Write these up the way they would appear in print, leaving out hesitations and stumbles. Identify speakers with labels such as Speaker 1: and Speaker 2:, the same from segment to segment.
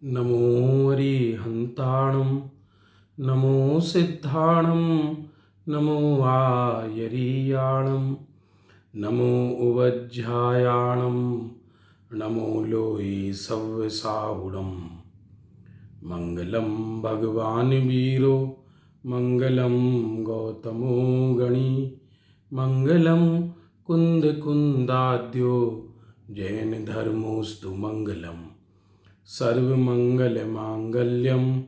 Speaker 1: नमो अरिहन्ताणं नमो सिद्धाणं नमो आयरीयाणं नमो उवज्झायाणं नमो लोये सव्यसाहुणं। मङ्गलं भगवान् वीरो मङ्गलं गौतमो गणी मङ्गलं कुन्दकुन्दाद्यो जैनधर्मोऽस्तु मङ्गलम्। सर्वमङ्गलमाङ्गल्यं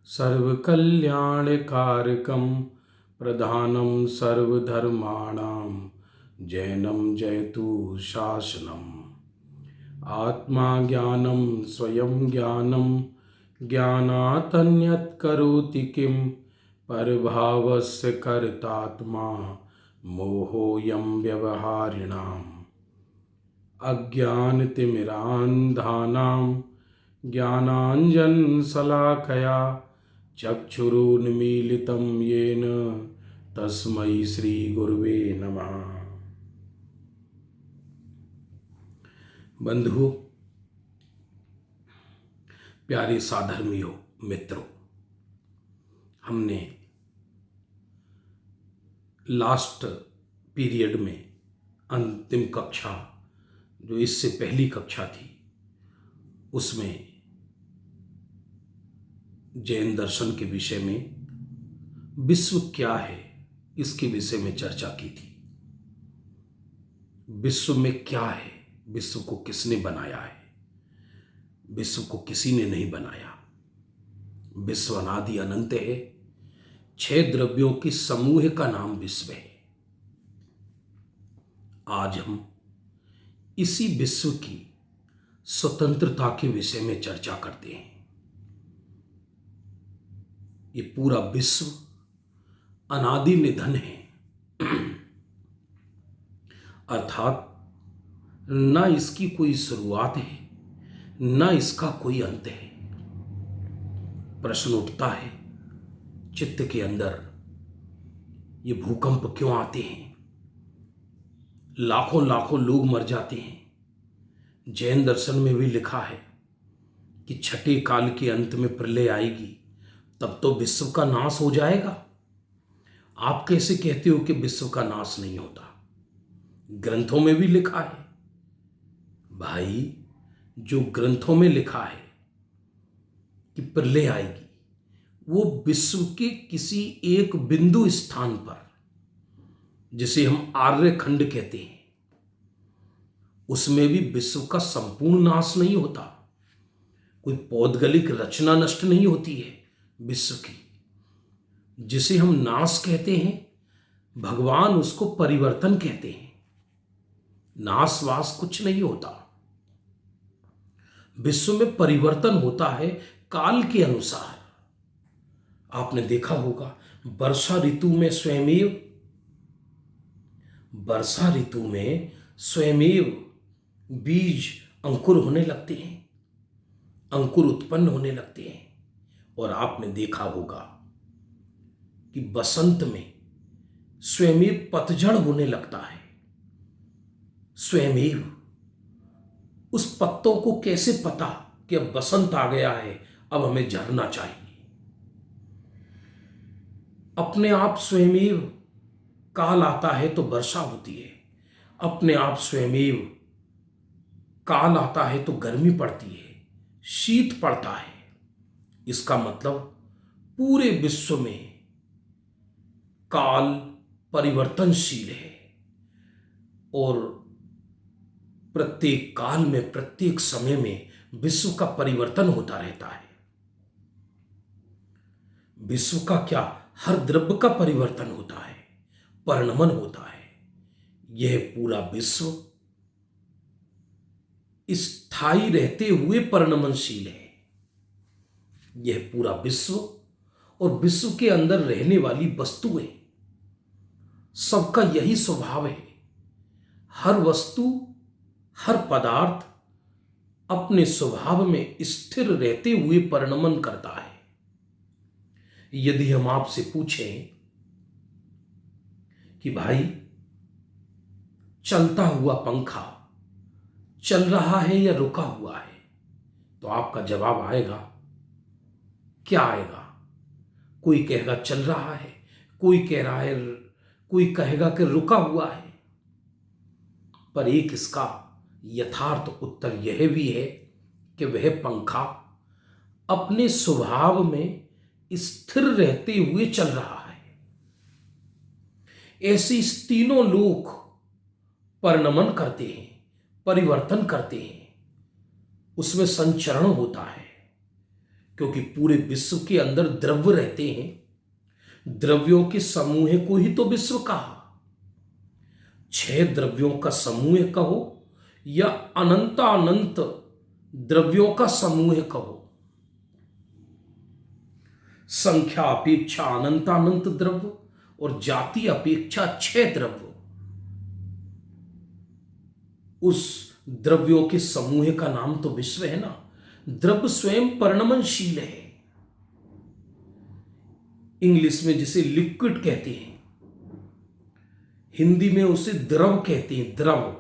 Speaker 1: सर्वकल्याणकारकं प्रधानं सर्वधर्माणां जैनं जयतु शासनम्। आत्मा ज्ञानं स्वयं ज्ञानं ज्ञानात् करोति किं परभावस्य कर्तात्मा मोहोऽयं व्यवहारिणाम्। अज्ञानतिमिरान्धानां ज्ञानाञ्जनशलाकया चक्षुरुन्मीलितं येन तस्मै श्रीगुरुवे नमः। बंधुओं, प्यारे साधर्मियों, मित्रों, हमने लास्ट पीरियड में अंतिम कक्षा जो इससे पहली कक्षा थी उसमें जैन दर्शन के विषय में विश्व क्या है इसके विषय में चर्चा की थी। विश्व में क्या है, विश्व को किसने बनाया है? विश्व को किसी ने नहीं बनाया। विश्व अनादि अनंत है। 6 द्रव्यों के समूह का नाम विश्व है। आज हम इसी विश्व की स्वतंत्रता के विषय में चर्चा करते हैं। ये पूरा विश्व अनादि निधन है, अर्थात न इसकी कोई शुरुआत है न इसका कोई अंत है। प्रश्न उठता है चित्त के अंदर, ये भूकंप क्यों आते हैं? लाखों लाखों लोग मर जाते हैं। जैन दर्शन में भी लिखा है कि छठे काल के अंत में प्रलय आएगी, तब तो विश्व का नाश हो जाएगा। आप कैसे कहते हो कि विश्व का नाश नहीं होता? ग्रंथों में भी लिखा है। भाई, जो ग्रंथों में लिखा है कि प्रलय आएगी, वो विश्व के किसी एक बिंदु स्थान पर, जिसे हम आर्यखंड कहते हैं, उसमें भी विश्व का संपूर्ण नाश नहीं होता। कोई पौद्गलिक रचना नष्ट नहीं होती है विश्व की। जिसे हम नाश कहते हैं, भगवान उसको परिवर्तन कहते हैं। नाशवास कुछ नहीं होता। विश्व में परिवर्तन होता है काल के अनुसार। आपने देखा होगा वर्षा ऋतु में स्वयमेव बीज अंकुर होने लगते हैं, अंकुर उत्पन्न होने लगते हैं। और आपने देखा होगा कि बसंत में स्वयमेव पतझड़ होने लगता है। स्वयमेव उस पत्तों को कैसे पता कि अब बसंत आ गया है, अब हमें झरना चाहिए? अपने आप स्वयमेव काल आता है तो वर्षा होती है। अपने आप स्वयमेव काल आता है तो गर्मी पड़ती है, शीत पड़ता है। इसका मतलब पूरे विश्व में काल परिवर्तनशील है और प्रत्येक काल में, प्रत्येक समय में विश्व का परिवर्तन होता रहता है। विश्व का क्या, हर द्रव्य का परिवर्तन होता है, परिणमन होता है। यह पूरा विश्व स्थायी रहते हुए परिणमनशील है। यह पूरा विश्व और विश्व के अंदर रहने वाली वस्तुएं, सबका यही स्वभाव है। हर वस्तु, हर पदार्थ अपने स्वभाव में स्थिर रहते हुए परिणमन करता है। यदि हम आपसे पूछें कि भाई, चलता हुआ पंखा चल रहा है या रुका हुआ है, तो आपका जवाब आएगा, क्या आएगा? कोई कहेगा चल रहा है, कोई कह रहा है, कोई कहेगा कि रुका हुआ है। पर एक इसका यथार्थ उत्तर यह भी है कि वह पंखा अपने स्वभाव में स्थिर रहते हुए चल रहा है। ऐसे इस तीनों लोक परिणमन करते हैं, परिवर्तन करते हैं, उसमें संचरण होता है, क्योंकि पूरे विश्व के अंदर द्रव्य रहते हैं। द्रव्यों के समूह को ही तो विश्व कहा। 6 द्रव्यों का समूह कहो या अनंतानंत द्रव्यों का समूह कहो, संख्या अपेक्षा अनंतानंत द्रव्य और जाति अपेक्षा 6 द्रव्य, उस द्रव्यों के समूह का नाम तो विश्व है ना। द्रव्य स्वयं परिणमनशील है। इंग्लिश में जिसे लिक्विड कहते हैं, हिंदी में उसे द्रव कहते हैं, द्रव।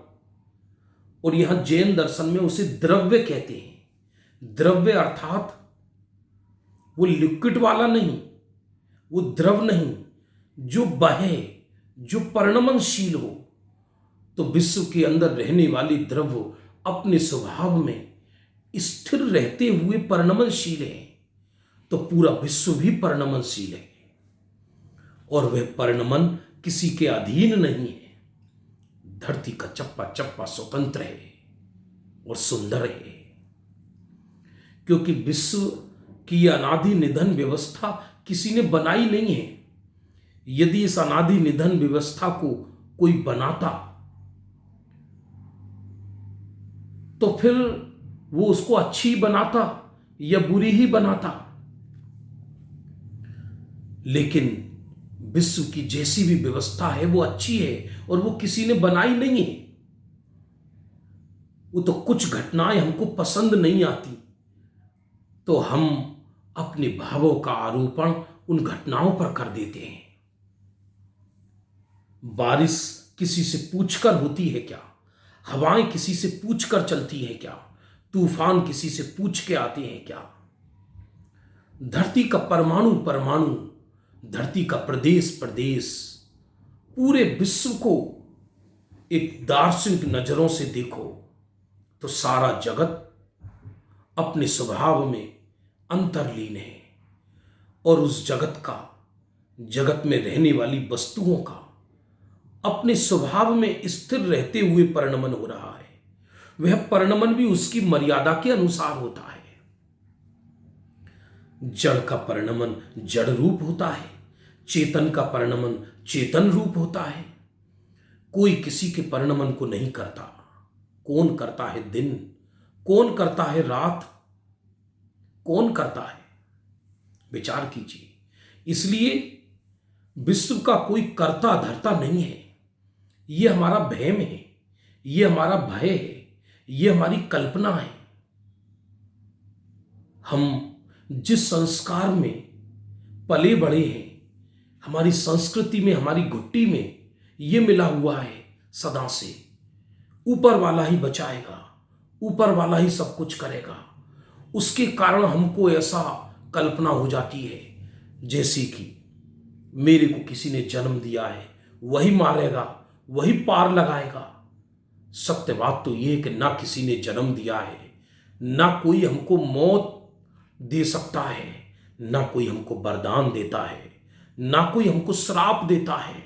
Speaker 1: और यहां जैन दर्शन में उसे द्रव्य कहते हैं। द्रव्य अर्थात वो लिक्विड वाला नहीं, वो द्रव नहीं, जो बहे, जो परिणमनशील हो। तो विश्व के अंदर रहने वाली द्रव्य अपने स्वभाव में स्थिर रहते हुए परिणमनशील है। तो पूरा विश्व भी परिणमनशील है, और वह परिणमन किसी के अधीन नहीं है। धरती का चप्पा चप्पा स्वतंत्र है और सुंदर है, क्योंकि विश्व की अनादि निधन व्यवस्था किसी ने बनाई नहीं है। यदि इस अनादि निधन व्यवस्था को कोई बनाता तो फिर वो उसको अच्छी बनाता या बुरी ही बनाता। लेकिन विश्व की जैसी भी व्यवस्था है वो अच्छी है, और वो किसी ने बनाई नहीं है। वो तो कुछ घटनाएं हमको पसंद नहीं आती, तो हम अपने भावों का आरोपण उन घटनाओं पर कर देते हैं। बारिश किसी से पूछकर होती है क्या? हवाएं किसी से पूछकर चलती हैं क्या? तूफान किसी से पूछ के आते हैं क्या? धरती का परमाणु परमाणु, धरती का प्रदेश प्रदेश, पूरे विश्व को एक दार्शनिक नजरों से देखो तो सारा जगत अपने स्वभाव में अंतर्लीन है, और उस जगत में रहने वाली वस्तुओं का अपने स्वभाव में स्थिर रहते हुए परिणमन हो रहा है। वह परिणमन भी उसकी मर्यादा के अनुसार होता है। जड़ का परिणमन जड़ रूप होता है, चेतन का परिणमन चेतन रूप होता है। कोई किसी के परिणमन को नहीं करता। कौन करता है दिन, कौन करता है रात, कौन करता है? विचार कीजिए। इसलिए विश्व का कोई कर्ता धर्ता नहीं है। यह हमारा भ्रम है, यह हमारा भय है, यह हमारी कल्पना है। हम जिस संस्कार में पले बड़े हैं, हमारी संस्कृति में, हमारी घुट्टी में यह मिला हुआ है सदा से, ऊपर वाला ही बचाएगा, ऊपर वाला ही सब कुछ करेगा। उसके कारण हमको ऐसा कल्पना हो जाती है जैसे कि मेरे को किसी ने जन्म दिया है, वही मारेगा, वही पार लगाएगा। सत्य बात तो यह है कि ना किसी ने जन्म दिया है, ना कोई हमको मौत दे सकता है, ना कोई हमको वरदान देता है, ना कोई हमको श्राप देता है,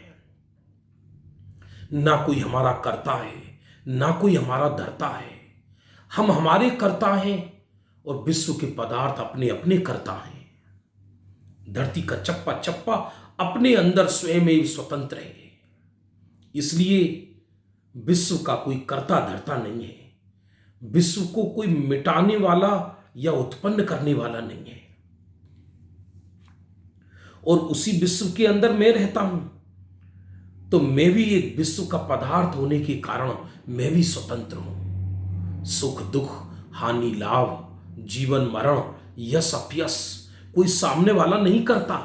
Speaker 1: ना कोई हमारा करता है, ना कोई हमारा धरता है। हम हमारे करता हैं और विश्व के पदार्थ अपने अपने करता हैं। धरती का चप्पा चप्पा अपने अंदर स्वयं ही स्वतंत्र है। इसलिए विश्व का कोई कर्ता धर्ता नहीं है। विश्व को कोई मिटाने वाला या उत्पन्न करने वाला नहीं है। और उसी विश्व के अंदर मैं रहता हूं, तो मैं भी एक विश्व का पदार्थ होने के कारण मैं भी स्वतंत्र हूं। सुख दुख, हानि लाभ, जीवन मरण, यश अपयश कोई सामने वाला नहीं करता।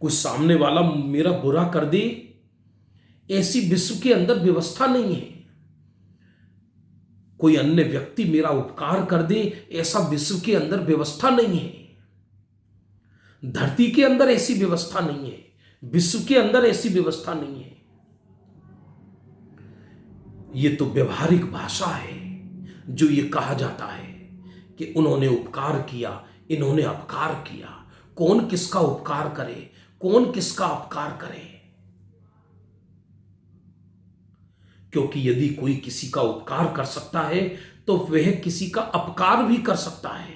Speaker 1: कोई सामने वाला मेरा बुरा कर दे, ऐसी विश्व के अंदर व्यवस्था नहीं है। कोई अन्य व्यक्ति मेरा उपकार कर दे, ऐसा विश्व के अंदर व्यवस्था नहीं है। धरती के अंदर ऐसी व्यवस्था नहीं है, विश्व के अंदर ऐसी व्यवस्था नहीं है। ये तो व्यवहारिक भाषा है जो ये कहा जाता है कि उन्होंने उपकार किया, इन्होंने अपकार किया। कौन किसका उपकार करे, कौन किसका अपकार करे? क्योंकि यदि कोई किसी का उपकार कर सकता है तो वह किसी का अपकार भी कर सकता है।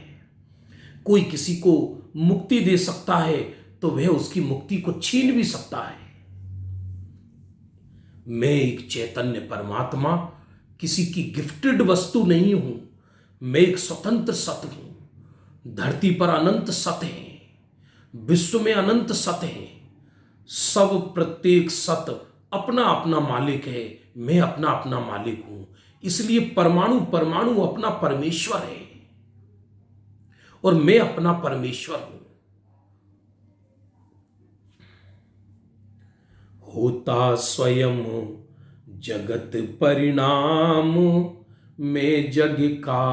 Speaker 1: कोई किसी को मुक्ति दे सकता है तो वह उसकी मुक्ति को छीन भी सकता है। मैं एक चैतन्य परमात्मा किसी की गिफ्टेड वस्तु नहीं हूं। मैं एक स्वतंत्र सत्य हूं। धरती पर अनंत सत्य है, विश्व में अनंत सत्य है। सब प्रत्येक सत्य अपना अपना मालिक है। मैं अपना अपना मालिक हूं। इसलिए परमाणु परमाणु अपना परमेश्वर है और मैं अपना परमेश्वर हूं। होता स्वयं जगत परिणाम, मैं जग का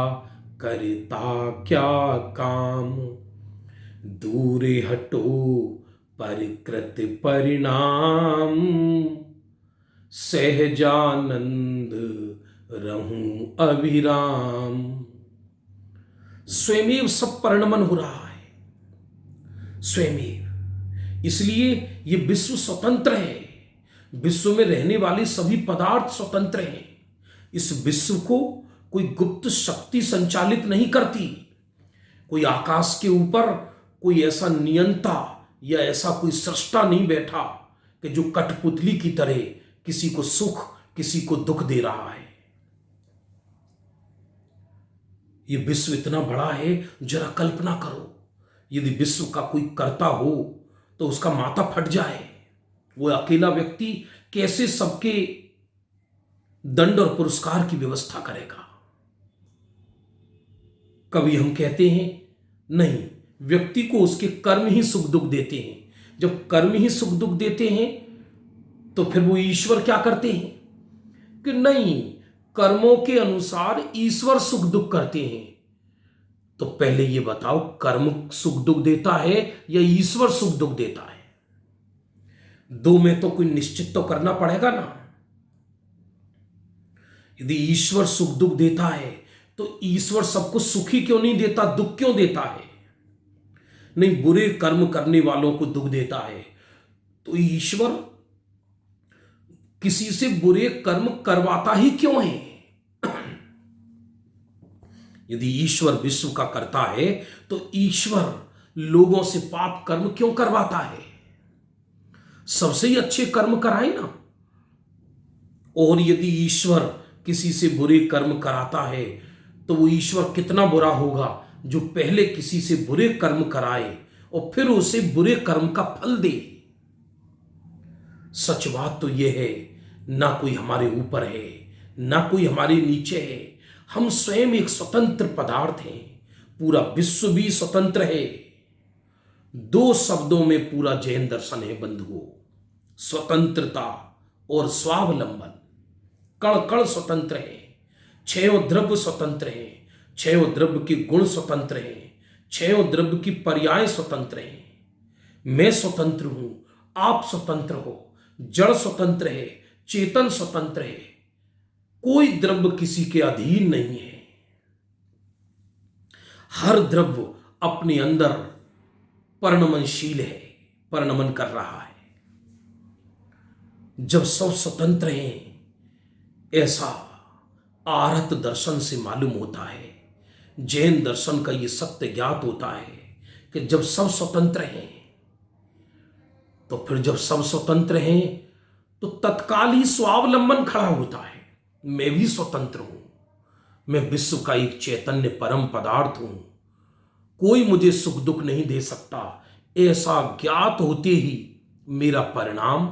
Speaker 1: करता क्या काम। दूरे हटो परिकृत परिणाम, सहजानंद रहूं अविराम। स्वयमेव सब परिणमन हो रहा है, स्वयमेव। इसलिए ये विश्व स्वतंत्र है। विश्व में रहने वाले सभी पदार्थ स्वतंत्र हैं। इस विश्व को कोई गुप्त शक्ति संचालित नहीं करती। कोई आकाश के ऊपर कोई ऐसा नियंता या ऐसा कोई सृष्टा नहीं बैठा कि जो कठपुतली की तरह किसी को सुख किसी को दुख दे रहा है। ये विश्व इतना बड़ा है, जरा कल्पना करो यदि विश्व का कोई कर्ता हो तो उसका माथा फट जाए। वो अकेला व्यक्ति कैसे सबके दंड और पुरस्कार की व्यवस्था करेगा? कभी हम कहते हैं नहीं, व्यक्ति को उसके कर्म ही सुख दुख देते हैं। जब कर्म ही सुख दुख देते हैं तो फिर वो ईश्वर क्या करते हैं कि नहीं, कर्मों के अनुसार ईश्वर सुख दुख करते हैं। तो पहले ये बताओ, कर्म सुख दुख देता है या ईश्वर सुख दुख देता है? दो में तो कोई निश्चित तो करना पड़ेगा ना। यदि ईश्वर सुख दुख देता है तो ईश्वर सबको सुखी क्यों नहीं देता, दुख क्यों देता है? नहीं, बुरे कर्म करने वालों को दुख देता है तो ईश्वर किसी से बुरे कर्म करवाता ही क्यों है? यदि ईश्वर विश्व का करता है तो ईश्वर लोगों से पाप कर्म क्यों करवाता है? सबसे ही अच्छे कर्म कराए ना। और यदि ईश्वर किसी से बुरे कर्म कराता है तो वो ईश्वर कितना बुरा होगा जो पहले किसी से बुरे कर्म कराए और फिर उसे बुरे कर्म का फल दे। सच बात तो यह है, ना कोई हमारे ऊपर है ना कोई हमारे नीचे है। हम स्वयं एक स्वतंत्र पदार्थ हैं। पूरा विश्व भी स्वतंत्र है। दो शब्दों में पूरा जैन दर्शन है बंधुओं, स्वतंत्रता और स्वावलंबन। कण कण स्वतंत्र है, छयों द्रव्य स्वतंत्र है, छयों द्रव्य के गुण स्वतंत्र है, छयों द्रव्य की पर्याय स्वतंत्र है। मैं स्वतंत्र हूं, आप स्वतंत्र हो, जड़ स्वतंत्र है, चेतन स्वतंत्र है। कोई द्रव्य किसी के अधीन नहीं है। हर द्रव्य अपने अंदर परिणमनशील है, परिणमन कर रहा है। जब सब स्वतंत्र हैं, ऐसा आरत दर्शन से मालूम होता है। जैन दर्शन का यह सत्य ज्ञात होता है कि जब सब स्वतंत्र हैं तो फिर जब सब स्वतंत्र हैं तो तत्काल ही स्वावलंबन खड़ा होता है। मैं भी स्वतंत्र हूं, मैं विश्व का एक चैतन्य परम पदार्थ हूं, कोई मुझे सुख दुख नहीं दे सकता। ऐसा ज्ञात होते ही मेरा परिणाम,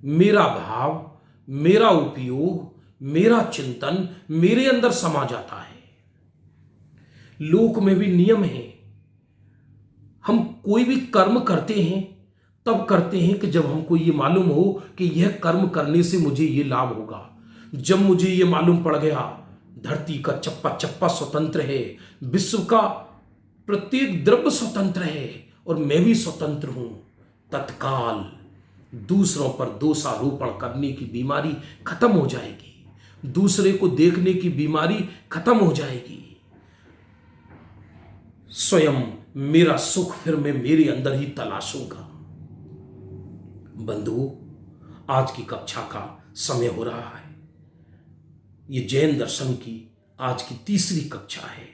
Speaker 1: मेरा भाव, मेरा उपयोग, मेरा चिंतन मेरे अंदर समा जाता है। लोक में भी नियम है। हम कोई भी कर्म करते हैं तब करते हैं कि जब हमको ये मालूम हो कि यह कर्म करने से मुझे ये लाभ होगा। जब मुझे ये मालूम पड़ गया धरती का चप्पा चप्पा स्वतंत्र है, विश्व का प्रत्येक द्रव्य स्वतंत्र है और मैं भी स्वतंत्र हूं। तत्काल दूसरों पर दोषारोपण करने की बीमारी खत्म हो जाएगी, दूसरे को देखने की बीमारी खत्म हो जाएगी। स्वयं मेरा सुख फिर मैं मेरे अंदर ही तलाशूंगा। बंधुओं, आज की कक्षा का समय हो रहा है। ये जैन दर्शन की आज की तीसरी कक्षा है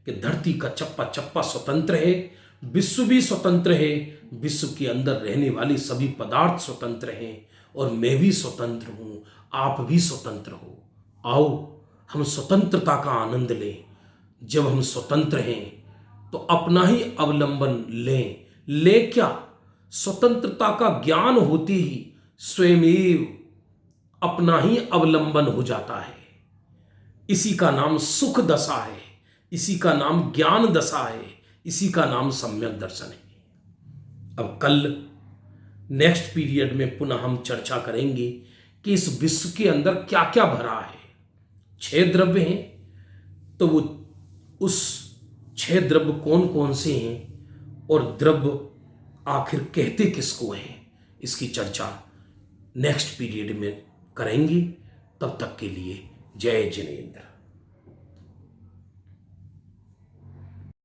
Speaker 1: कि धरती का चप्पा चप्पा स्वतंत्र है, विश्व भी स्वतंत्र है, विश्व के अंदर रहने वाले सभी पदार्थ स्वतंत्र हैं और मैं भी स्वतंत्र हूं, आप भी स्वतंत्र हो। आओ हम स्वतंत्रता का आनंद लें। जब हम स्वतंत्र हैं तो अपना ही अवलंबन ले क्या, स्वतंत्रता का ज्ञान होते ही स्वयं अपना ही अवलंबन हो जाता है। इसी का नाम सुख दशा है, इसी का नाम ज्ञान दशा है, इसी का नाम सम्यक दर्शन है। अब कल नेक्स्ट पीरियड में पुनः हम चर्चा करेंगे कि इस विश्व के अंदर क्या क्या भरा है। 6 द्रव्य हैं, तो वो उस 6 द्रव्य कौन कौन से हैं और द्रव्य आखिर कहते किसको हैं, इसकी चर्चा नेक्स्ट पीरियड में करेंगे। तब तक के लिए जय जिनेंद्र।